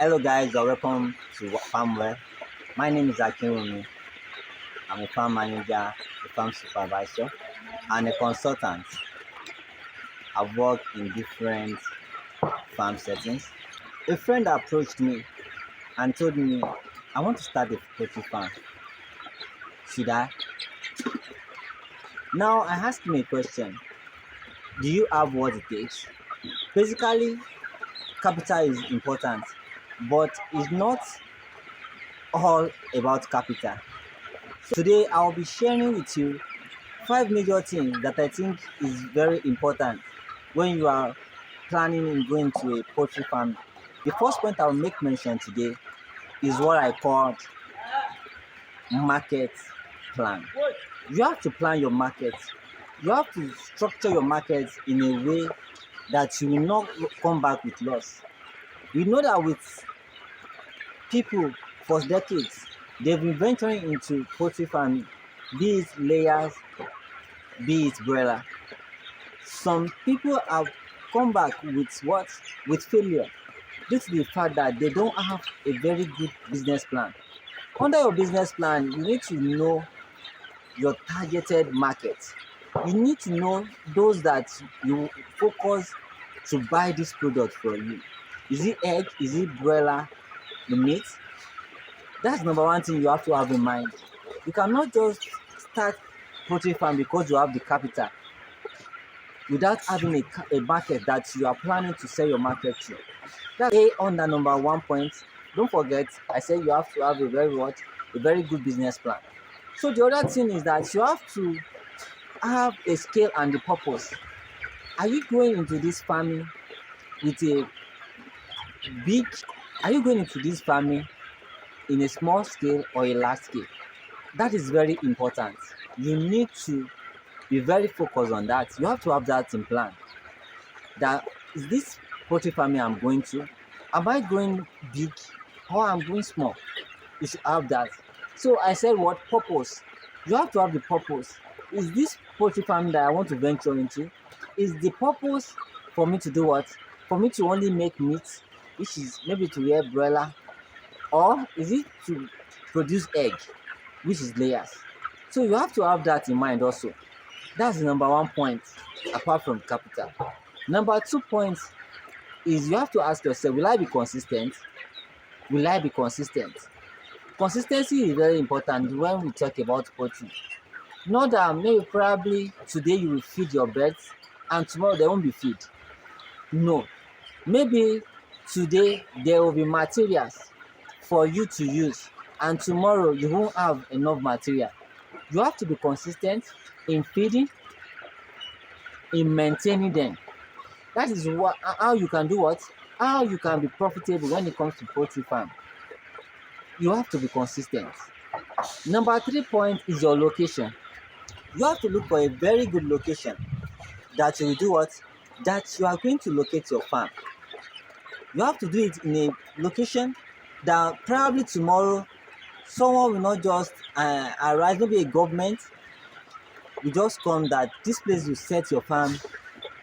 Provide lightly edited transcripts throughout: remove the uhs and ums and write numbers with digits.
Hello guys, you're welcome to Farmware. My name is Akinwumi. I'm a farm manager, a farm supervisor, and a consultant. I've worked in different farm settings. A friend approached me and told me, I want to start a poultry farm. Should I? Now I asked him a question. Do you have what it takes? Basically, capital is important, but it's not all about capital. Today I'll be sharing with you five major things that I think is very important when you are planning in going to a poultry farm. The first point I'll make mention today is what I call market plan. You have to plan your market. You have to structure your market in a way that you will not come back with loss. We know that with people for decades, they've been venturing into poultry farming, be it layers, be it broiler. Some people have come back with what? With failure due to the fact that they don't have a very good business plan. Under your business plan, you need to know your targeted market. You need to know those that you focus to buy this product from you. Is it egg? Is it broiler? The meat? That's number one thing you have to have in mind. You cannot just start poultry farm because you have the capital without having a market that you are planning to sell your market to. That's A on the number one point. Don't forget, I said you have to have a very good business plan. So the other thing is that you have to have a scale and the purpose. Are you going into this farming with a big? Are you going into this farming in a small scale or a large scale? That is very important. You need to be very focused on that. You have to have that in plan. That is this poultry farming I'm going to. Am I going big or I'm going small? You should have that. So I said what purpose? You have to have the purpose. Is this poultry farming that I want to venture into? Is the purpose for me to do what? For me to only make meat, which is maybe to wear broiler, or is it to produce egg, which is layers? So you have to have that in mind also. That's the number one point, apart from capital. Number 2 points is you have to ask yourself, will I be consistent? Will I be consistent? Consistency is very important when we talk about poultry. Not that maybe probably today you will feed your birds and tomorrow they won't be fed. No. Maybe today there will be materials for you to use and tomorrow you won't have enough material. You have to be consistent in feeding, in maintaining them. That is how you can do what? How you can be profitable when it comes to poultry farm. You have to be consistent. Number 3 point is your location. You have to look for a very good location that you will do what? That you are going to locate your farm. You have to do it in a location that probably tomorrow someone will not just arise, maybe a government will just come that this place you set your farm,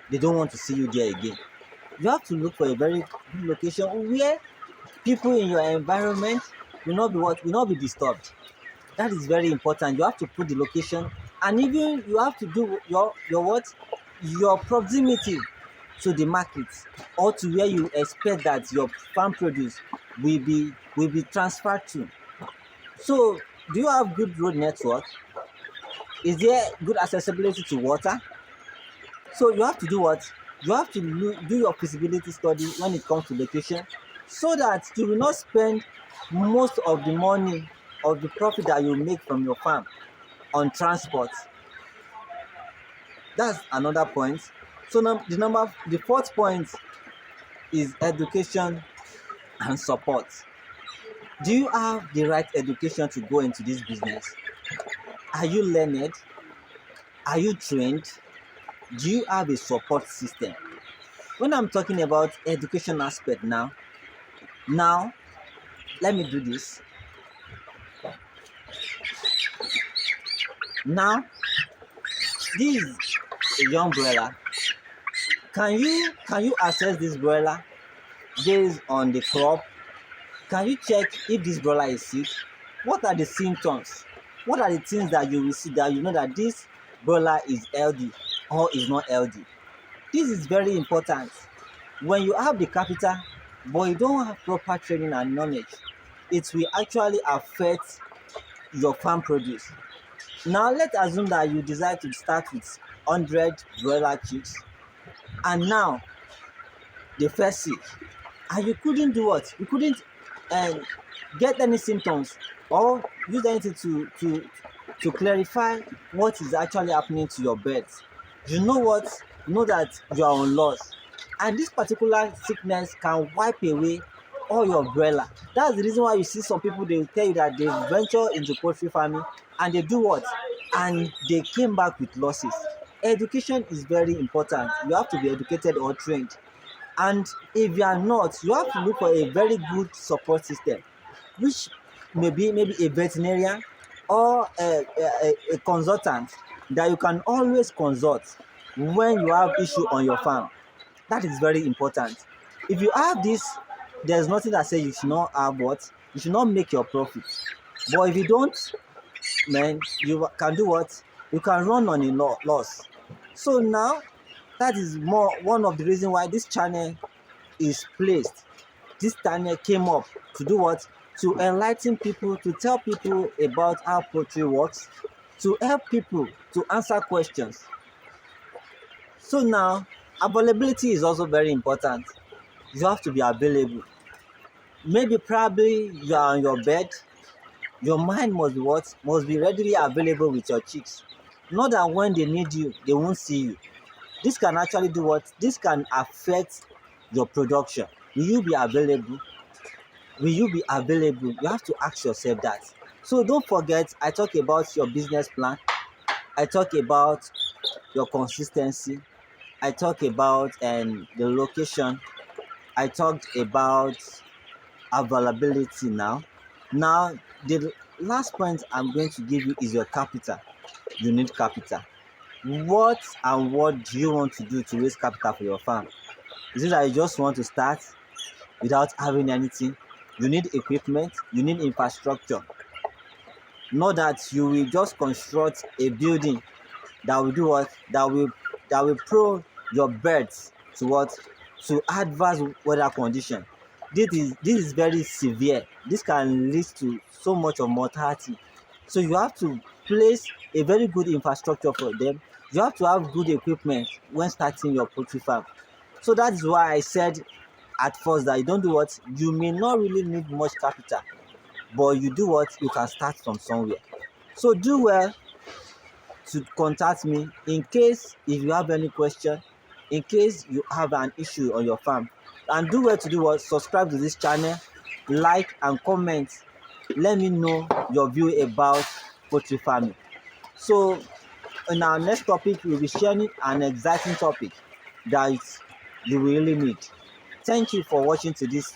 they don't want to see you there again. You have to look for a very good location where people in your environment will not be what? Will not be disturbed. That is very important. You have to put the location, and even you have to do your what? Your proximity to the market or to where you expect that your farm produce will be transferred to. So, do you have good road network? Is there good accessibility to water? So you have to do what? You have to do your feasibility study when it comes to location, so that you will not spend most of the money of the profit that you make from your farm on transport. That's another point. So now the fourth point is education and support. Do you have the right education to go into this business? Are you learned? Are you trained? Do you have a support system? When I'm talking about education aspect now let me do this. Now, this is a young broiler. Can you assess this broiler based on the crop, Can you check if this broiler is sick? What are the symptoms? What are the things that you will see that you know that this broiler is healthy or is not healthy? This is very important. When you have the capital but you don't have proper training and knowledge, it will actually affect your farm produce. Now let's assume that you decide to start with 100 broiler chicks, and now they fell sick, and you couldn't do what? You couldn't um, get any symptoms or use anything to clarify what is actually happening to your birds. You know what? Know that you are on loss, and this particular sickness can wipe away all your broiler. That's the reason why you see some people, they will tell you that they venture into poultry farming and they do what? And they came back with losses. Education is very important. You have to be educated or trained, and if you are not, you have to look for a very good support system, which maybe a veterinarian or a consultant that you can always consult when you have issue on your farm. That is very important. If you have this, there's nothing that says you should not have what, you should not make your profit. But if you don't, man, you can do what, you can run on a loss. So now, that is more one of the reasons why this channel is placed. This channel came up to do what? To enlighten people, to tell people about how poultry works, to help people to answer questions. So now, availability is also very important. You have to be available. Maybe probably you are on your bed, your mind must be what? Must be readily available with your chicks. Not that when they need you, they won't see you. This can actually do what? This can affect your production. Will you be available? Will you be available? You have to ask yourself that. So don't forget, I talk about your business plan. I talk about your consistency. I talk about the location. I talked about availability now. Now, the last point I'm going to give you is your capital. You need capital. What and what do you want to do to raise capital for your farm? Is it that you just want to start without having anything? You need equipment, you need infrastructure. Not that you will just construct a building that will do what? That will prone your birds to what? To adverse weather condition. This is very severe. This can lead to so much of mortality. So you have to place a very good infrastructure for them. You have to have good equipment when starting your poultry farm. So that is why I said at first that you don't do what? You may not really need much capital, but you do what? You can start from somewhere. So do well to contact me in case if you have any question, in case you have an issue on your farm. And do well to do what? Subscribe to this channel, like and comment. Let me know your view about poultry farming. So in our next topic, we'll be sharing an exciting topic that you really need. Thank you for watching to this